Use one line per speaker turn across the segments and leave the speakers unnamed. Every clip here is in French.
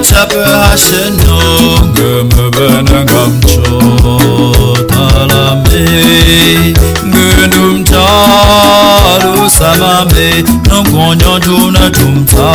tabe hasheno ngemebenengamcho talame ngenumtalu samame nongonyo tuna tumta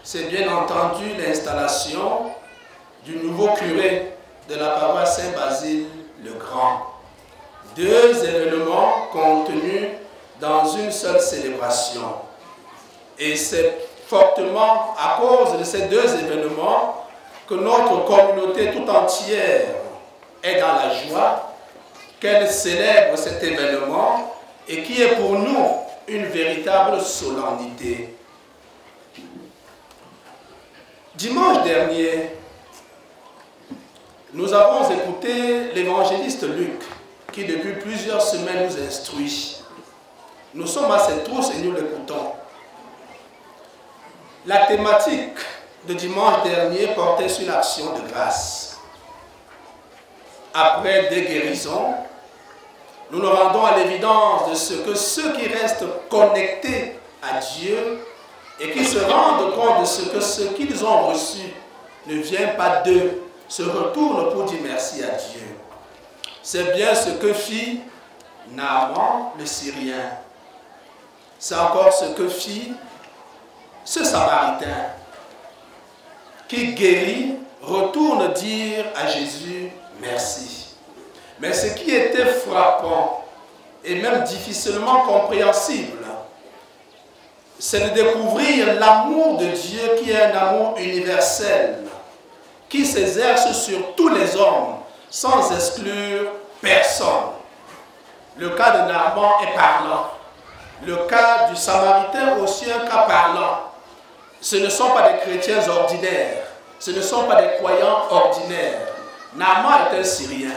C'est bien entendu l'installation du nouveau curé de la paroisse Saint-Basile le Grand. Deux événements contenus dans une seule célébration. Et c'est fortement à cause de ces deux événements que notre communauté tout entière est dans la joie, qu'elle célèbre cet événement et qui est pour nous une véritable solennité. Dimanche dernier, nous avons écouté l'évangéliste Luc, qui depuis plusieurs semaines nous instruit. Nous sommes à cette trousse et nous l'écoutons. La thématique de dimanche dernier portait sur l'action de grâce. Après des guérisons, nous nous rendons à l'évidence de ce que ceux qui restent connectés à Dieu et qui se rendent compte de ce que ce qu'ils ont reçu ne vient pas d'eux, se retournent pour dire merci à Dieu. C'est bien ce que fit Naaman le Syrien. C'est encore ce que fit ce Samaritain qui guérit, retourne dire à Jésus merci. Mais ce qui était frappant et même difficilement compréhensible, c'est de découvrir l'amour de Dieu qui est un amour universel, qui s'exerce sur tous les hommes, sans exclure personne. Le cas de Naaman est parlant. Le cas du Samaritain aussi un cas parlant. Ce ne sont pas des chrétiens ordinaires. Ce ne sont pas des croyants ordinaires. Naaman est un Syrien,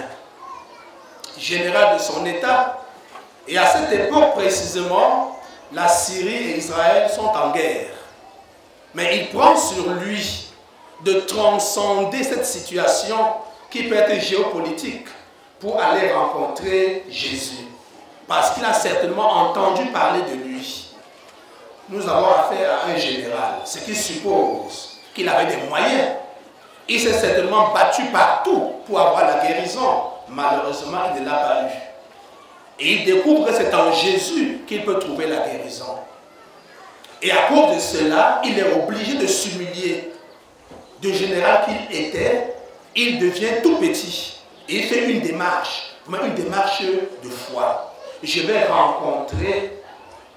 général de son état. Et à cette époque précisément, la Syrie et Israël sont en guerre. Mais il prend sur lui de transcender cette situation qui peut être géopolitique pour aller rencontrer Jésus. Parce qu'il a certainement entendu parler de lui. Nous avons affaire à un général, ce qui suppose qu'il avait des moyens. Il s'est certainement battu partout pour avoir la guérison. Malheureusement, il ne l'a pas eu. Et il découvre que c'est en Jésus qu'il peut trouver la guérison. Et à cause de cela, il est obligé de s'humilier. De général qu'il était, il devient tout petit. Et il fait une démarche de foi. Je vais rencontrer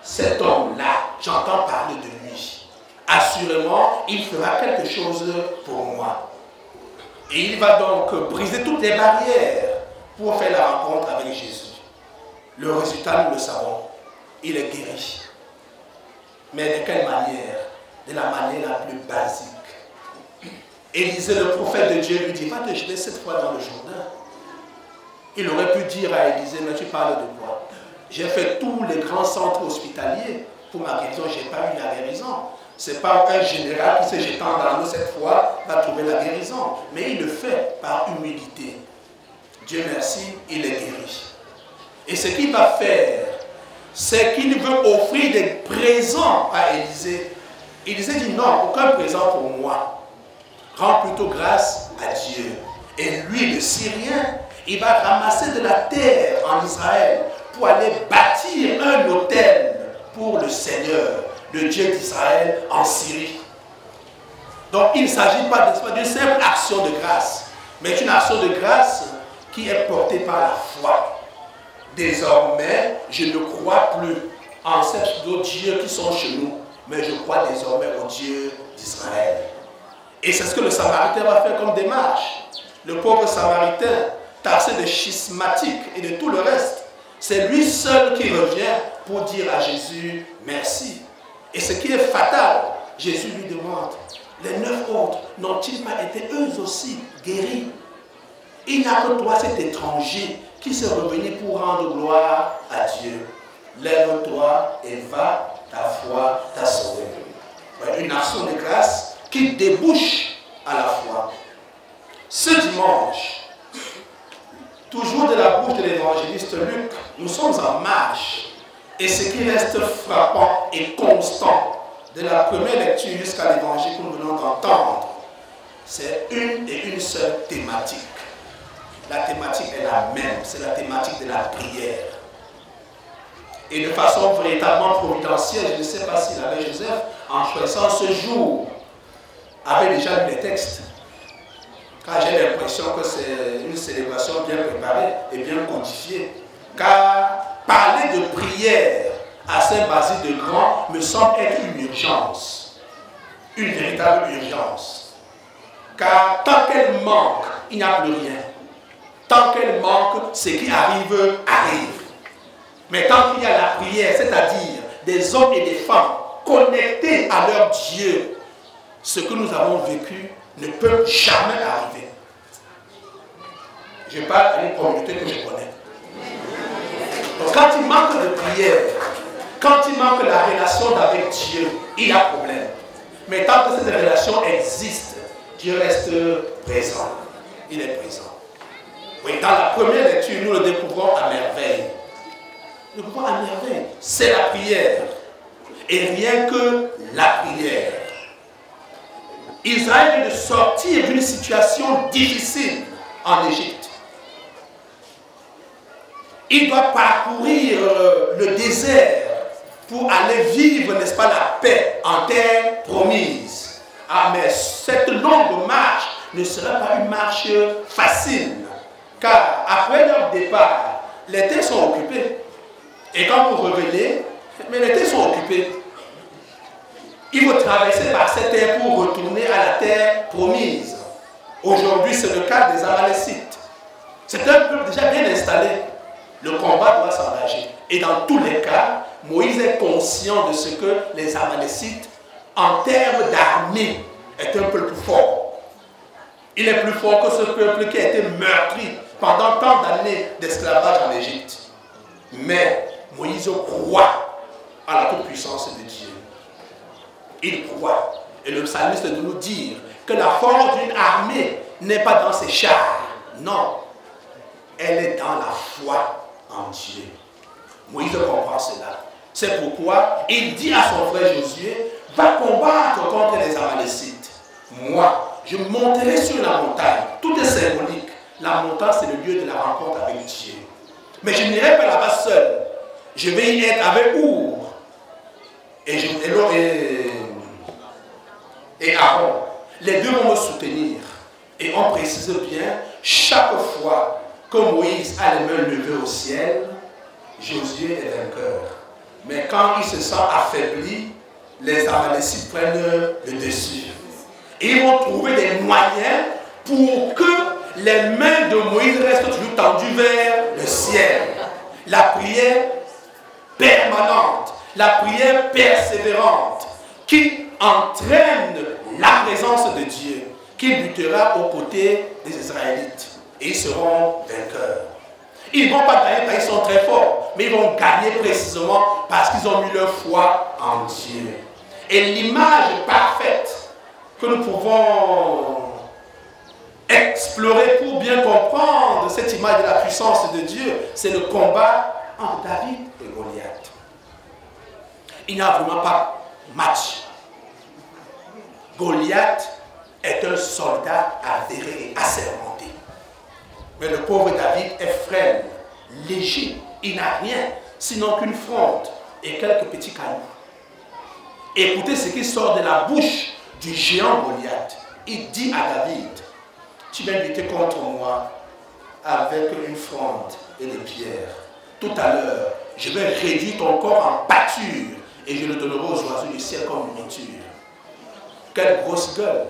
cet homme-là. J'entends parler de lui. Assurément, il fera quelque chose pour moi. Et il va donc briser toutes les barrières pour faire la rencontre avec Jésus. Le résultat, nous le savons. Il est guéri. Mais de quelle manière? De la manière la plus basique. Élisée, le prophète de Dieu, lui dit, va te jeter 7 fois dans le Jourdain. Il aurait pu dire à Élisée, mais tu parles de quoi? J'ai fait tous les grands centres hospitaliers pour ma guérison, je n'ai pas eu la guérison. Ce n'est pas un général qui s'est jeté dans l'eau cette fois va trouver la guérison. Mais il le fait par humilité. Dieu merci, il est guéri. Et ce qu'il va faire, c'est qu'il veut offrir des présents à Élisée. Élisée dit non, aucun présent pour moi. Rends plutôt grâce à Dieu. Et lui, le Syrien, il va ramasser de la terre en Israël pour aller bâtir un autel pour le Seigneur, le Dieu d'Israël en Syrie. Donc il ne s'agit pas d'une simple action de grâce, mais une action de grâce qui est portée par la foi. Désormais, je ne crois plus en ces autres dieux qui sont chez nous, mais je crois désormais au Dieu d'Israël. Et c'est ce que le Samaritain va faire comme démarche. Le pauvre Samaritain, taxé de schismatique et de tout le reste, c'est lui seul qui revient pour dire à Jésus merci. Et ce qui est fatal, Jésus lui demande, les 9 autres n'ont-ils pas été eux aussi guéris? Il n'y a que toi, cet étranger, qui s'est revenu pour rendre gloire à Dieu. Lève-toi et va, ta foi t'a sauvé. Une action de grâce qui débouche à la foi. Ce dimanche, toujours de la bouche de l'évangéliste Luc, nous sommes en marche. Et ce qui reste frappant et constant de la première lecture jusqu'à l'évangile que nous venons d'entendre, c'est une et une seule thématique. La thématique est la même, c'est la thématique de la prière. Et de façon véritablement providentielle, je ne sais pas si l'abbé Joseph, en choisissant ce jour, avait déjà lu les textes. Car j'ai l'impression que c'est une célébration bien préparée et bien codifiée. Car parler de prière à Saint-Basile de Grand me semble être une urgence. Une véritable urgence. Car tant qu'elle manque, il n'y a plus rien. Tant qu'elle manque, ce qui arrive, arrive. Mais tant qu'il y a la prière, c'est-à-dire des hommes et des femmes connectés à leur Dieu, ce que nous avons vécu ne peut jamais arriver. Je parle à une communauté que je connais. Donc quand il manque de prière, quand il manque la relation avec Dieu, il y a problème. Mais tant que cette relation existe, Dieu reste présent. Il est présent. Oui, dans la première lecture, nous le découvrons à merveille. Nous découvrons à merveille. C'est la prière. Et rien que la prière. Israël vient de sortir d'une situation difficile en Égypte. Il doit parcourir le désert pour aller vivre, n'est-ce pas, la paix en terre promise. Ah, mais cette longue marche ne sera pas une marche facile. Car après leur départ, les terres sont occupées. Et quand vous revenez, mais les terres sont occupées. Il faut traverser par cette terre pour retourner à la terre promise. Aujourd'hui, c'est le cas des Amalécites. C'est un peuple déjà bien installé. Le combat doit s'engager. Et dans tous les cas, Moïse est conscient de ce que les Amalécites, en termes d'armée, est un peuple fort. Il est plus fort que ce peuple qui a été meurtri pendant tant d'années d'esclavage en Égypte. Mais Moïse croit à la toute-puissance de Dieu. Il croit. Et le psalmiste de nous dire que la force d'une armée n'est pas dans ses chars. Non. Elle est dans la foi en Dieu. Moïse comprend cela. C'est pourquoi il dit à son frère Josué, va combattre contre les Amalécites. Moi, je monterai sur la montagne. Tout est symbolique. La montagne, c'est le lieu de la rencontre avec Dieu. Mais je n'irai pas là-bas seul. Je vais y être avec Our et Aaron. Les deux vont me soutenir. Et on précise bien, chaque fois que Moïse a les mains levées au ciel, Josué est vainqueur. Mais quand il se sent affaibli, les Amalécites prennent le dessus. Et ils vont trouver des moyens pour que les mains de Moïse restent toujours tendues vers le ciel. La prière permanente, la prière persévérante qui entraîne la présence de Dieu, qui luttera aux côtés des Israélites. Et ils seront vainqueurs. Ils ne vont pas gagner parce qu'ils sont très forts, mais ils vont gagner précisément parce qu'ils ont mis leur foi en Dieu. Et l'image parfaite que nous pouvons explorer pour bien comprendre cette image de la puissance de Dieu, c'est le combat entre David et Goliath. Il n'y a vraiment pas match. Goliath est un soldat avéré et assermenté. Mais le pauvre David est frêle, léger. Il n'a rien, sinon qu'une fronde et quelques petits cailloux. Écoutez ce qui sort de la bouche du géant Goliath. Il dit à David, tu viens lutter contre moi avec une fronde et des pierres. Tout à l'heure, je vais réduire ton corps en pâture et je le donnerai aux oiseaux du ciel comme nourriture. Quelle grosse gueule!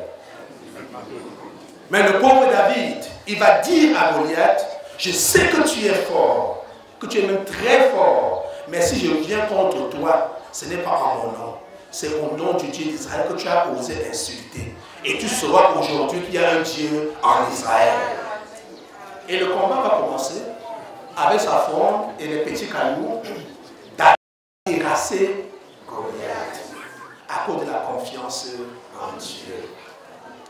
Mais le pauvre David, il va dire à Goliath, je sais que tu es fort, que tu es même très fort, mais si je viens contre toi, ce n'est pas en mon nom, c'est au nom du Dieu d'Israël que tu as osé insulter. Et tu sauras aujourd'hui qu'il y a un Dieu en Israël. Et le combat va commencer avec sa fronde et les petits cailloux. David a terrassé Goliath à cause de la confiance en Dieu.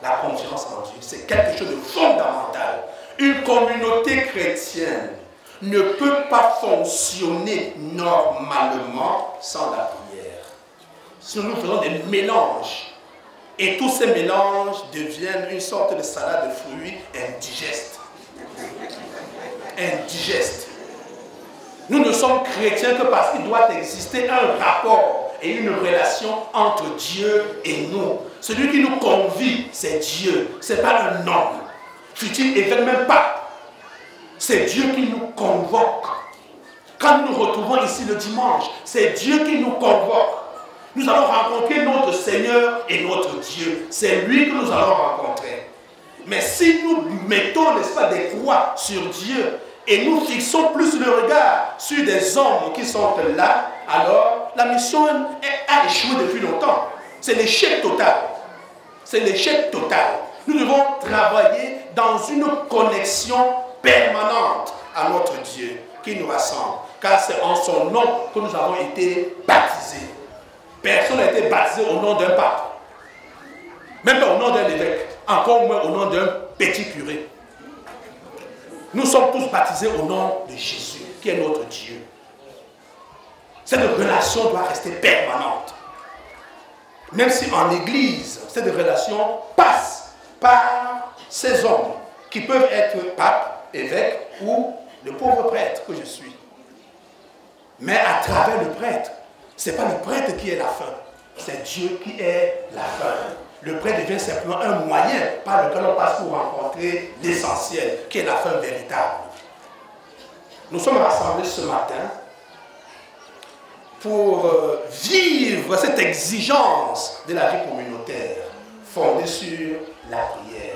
La confiance en Dieu, c'est quelque chose de fondamental. Une communauté chrétienne ne peut pas fonctionner normalement sans la prière. Si nous faisons des mélanges, et tous ces mélanges deviennent une sorte de salade de fruits indigeste. Indigeste. Nous ne sommes chrétiens que parce qu'il doit exister un rapport et une relation entre Dieu et nous. Celui qui nous convie, c'est Dieu. Ce n'est pas un homme. Fut-il évêque même pas. C'est Dieu qui nous convoque. Quand nous nous retrouvons ici le dimanche, c'est Dieu qui nous convoque. Nous allons rencontrer notre Seigneur et notre Dieu. C'est lui que nous allons rencontrer. Mais si nous mettons, n'est-ce pas, des croix sur Dieu et nous fixons plus le regard sur des hommes qui sont là, alors la mission a échoué depuis longtemps. C'est l'échec total. C'est l'échec total. Nous devons travailler dans une connexion permanente à notre Dieu qui nous rassemble. Car c'est en son nom que nous avons été baptisés. Personne n'a été baptisé au nom d'un pape. Même pas au nom d'un évêque. Encore moins au nom d'un petit curé. Nous sommes tous baptisés au nom de Jésus, qui est notre Dieu. Cette relation doit rester permanente. Même si en Église, cette relation passe par ces hommes qui peuvent être pape, évêque ou le pauvre prêtre que je suis. Mais à travers le prêtre, ce n'est pas le prêtre qui est la fin, c'est Dieu qui est la fin. Le prêtre devient simplement un moyen par lequel on passe pour rencontrer l'essentiel, qui est la fin véritable. Nous sommes rassemblés ce matin pour vivre cette exigence de la vie communautaire fondée sur la prière.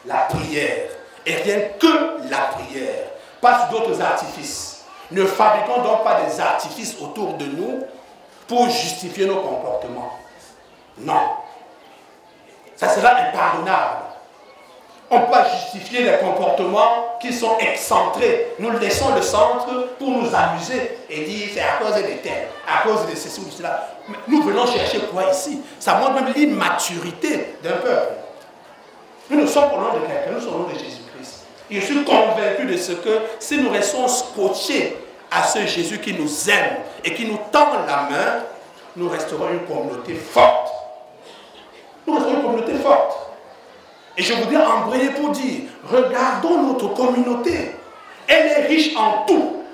La prière. Et rien que la prière. Pas sur d'autres artifices. Ne fabriquons donc pas des artifices autour de nous pour justifier nos comportements. Non. Ça sera impardonnable. On peut pas justifier les comportements qui sont excentrés. Nous laissons le centre pour nous amuser et dire c'est à cause des tels, à cause de ceci ou de cela. Mais nous venons chercher quoi ici? Ça montre même l'immaturité d'un peuple. Nous ne sommes pas au nom de quelqu'un, nous sommes au nom de Jésus-Christ. Et je suis convaincu de ce que si nous restons scotchés à ce Jésus qui nous aime et qui nous tend la main, nous resterons une communauté forte. Nous resterons une communauté forte. Et je voudrais embrayer pour dire, regardons notre communauté. Elle est riche en tout.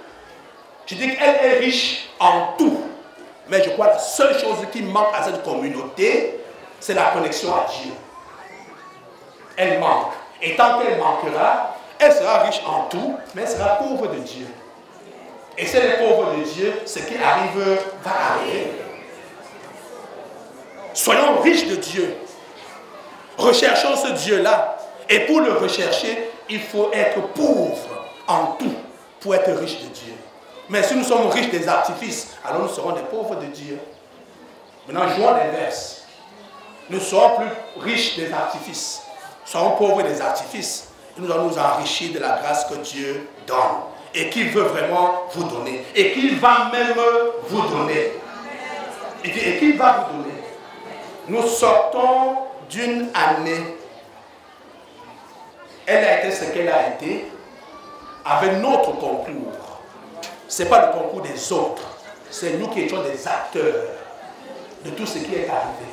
Je dis qu'elle est riche en tout. Mais je crois que la seule chose qui manque à cette communauté, c'est la connexion à Dieu. Elle manque. Et tant qu'elle manquera, elle sera riche en tout, mais elle sera pauvre de Dieu. Et si elle est pauvre de Dieu, ce qui arrive va arriver. Soyons riches de Dieu. Recherchons ce Dieu-là. Et pour le rechercher, il faut être pauvre en tout pour être riche de Dieu. Mais si nous sommes riches des artifices, alors nous serons des pauvres de Dieu. Maintenant, jouons l'inverse. Nous serons plus riches des artifices. Nous serons pauvres des artifices. Et nous allons nous enrichir de la grâce que Dieu donne. Et qu'il veut vraiment vous donner. Et qu'il va même vous donner. Et qu'il va vous donner. Nous sortons d'une année. Elle a été ce qu'elle a été avec notre concours. Ce n'est pas le concours des autres. C'est nous qui étions des acteurs de tout ce qui est arrivé.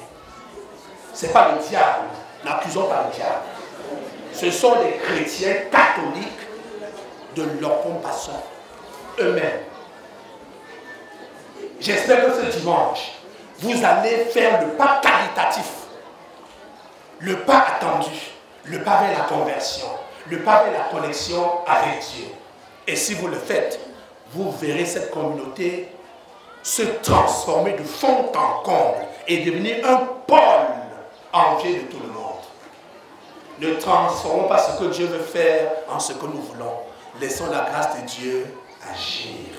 Ce n'est pas le diable. N'accusons pas le diable. Ce sont les chrétiens catholiques de leur compassion eux-mêmes. J'espère que ce dimanche, vous allez faire le pas qualitatif, le pas attendu, le pas vers la conversion, le pas vers la connexion avec Dieu. Et si vous le faites, vous verrez cette communauté se transformer de fond en comble et devenir un pôle envié de tout le monde. Ne transformons pas ce que Dieu veut faire en ce que nous voulons. Laissons la grâce de Dieu agir.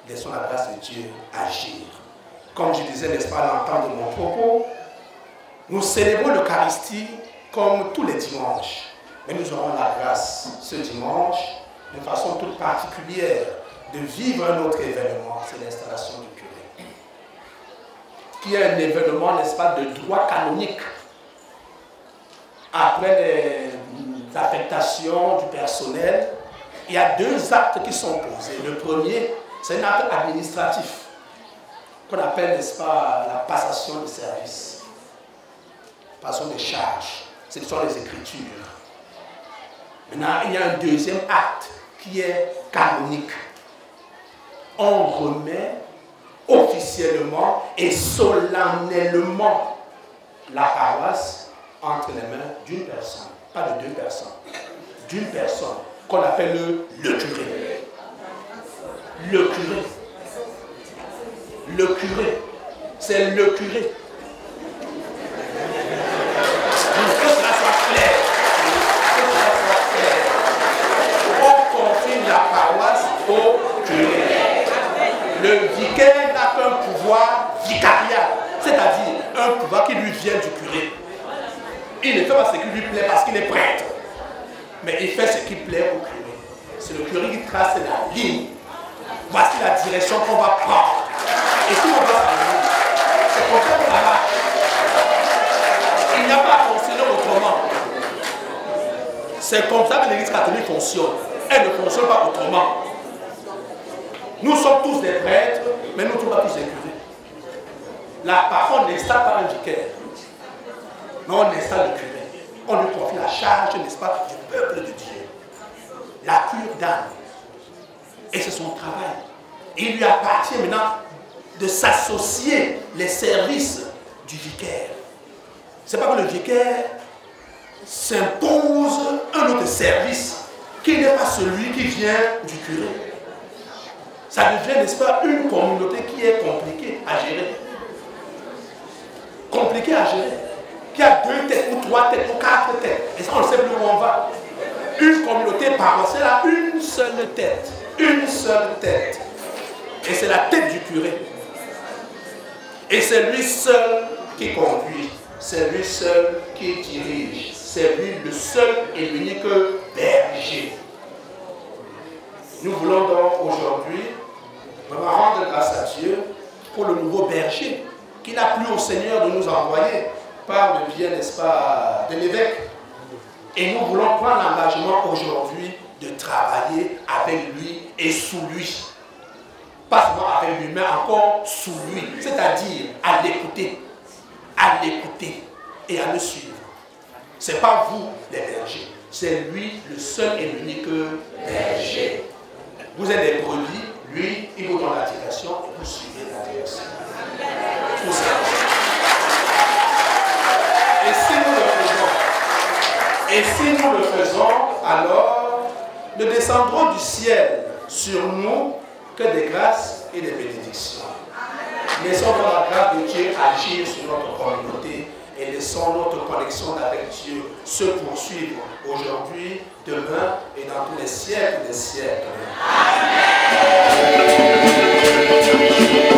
Laissons la grâce de Dieu agir. Comme je disais, n'est-ce pas, à l'entente de mon propos, nous célébrons l'Eucharistie comme tous les dimanches. Mais nous aurons la grâce ce dimanche, de façon toute particulière, de vivre un autre événement, c'est l'installation du curé. Qui est un événement, n'est-ce pas, de droit canonique. Après les affectations du personnel, il y a deux actes qui sont posés. Le premier, c'est un acte administratif, qu'on appelle, n'est-ce pas, la passation de service. Passation de charges. Ce sont les Écritures. Maintenant, il y a un deuxième acte qui est canonique. On remet officiellement et solennellement la paroisse entre les mains d'une personne, pas de deux personnes, d'une personne qu'on appelle le curé. Le curé. Le curé. C'est le curé. Que cela soit clair. On confie la paroisse au curé. Le vicaire n'a qu'un pouvoir vicarial, c'est-à-dire un pouvoir qui lui vient du curé. Il ne fait pas ce qui lui plaît parce qu'il est prêtre, mais il fait ce qui plaît au curé. C'est le curé qui trace la ligne. Voici la direction qu'on va prendre. Et tout on va s'arrêter. C'est comme ça que ça marche. Il n'y a pas à fonctionner autrement. C'est comme ça que l'Église catholique fonctionne. Elle ne fonctionne pas autrement. Nous sommes tous des prêtres, mais nous ne sommes pas tous des curés. La parole n'installe pas un vicaire. Mais on installe le curé. On lui confie la charge, n'est-ce pas, du peuple de Dieu. La cure d'âme. Et c'est son travail. Il lui appartient maintenant de s'associer les services du vicaire. Ce n'est pas que le vicaire s'impose un autre service qui n'est pas celui qui vient du curé. ça devient, n'est-ce pas, une communauté qui est compliquée à gérer. Compliquée à gérer. Qui a 2 têtes, ou 3 têtes, ou 4 têtes. Et ça, on ne sait plus où on va. Une communauté paroissiale a une seule tête. Une seule tête. Et c'est la tête du curé. Et c'est lui seul qui conduit. C'est lui seul qui dirige. C'est lui le seul et l'unique berger. Nous voulons donc aujourd'hui rendre grâce à Dieu pour le nouveau berger qui n'a plus au Seigneur de nous envoyer par le biais, n'est-ce pas, de l'évêque. Et nous voulons prendre l'engagement aujourd'hui de travailler avec lui et sous lui. Pas seulement avec lui, mais encore sous lui. C'est-à-dire à l'écouter et à le suivre. Ce n'est pas vous les bergers, c'est lui le seul et l'unique berger. Vous êtes des brebis, lui, il vous donne la direction et vous suivez la direction. Tout ça. Et si nous le faisons, alors ne descendront du ciel sur nous que des grâces et des bénédictions. Laissons dans la grâce de Dieu agir sur notre communauté et laissons notre connexion avec Dieu se poursuivre aujourd'hui, demain et dans tous les siècles des siècles. Amen.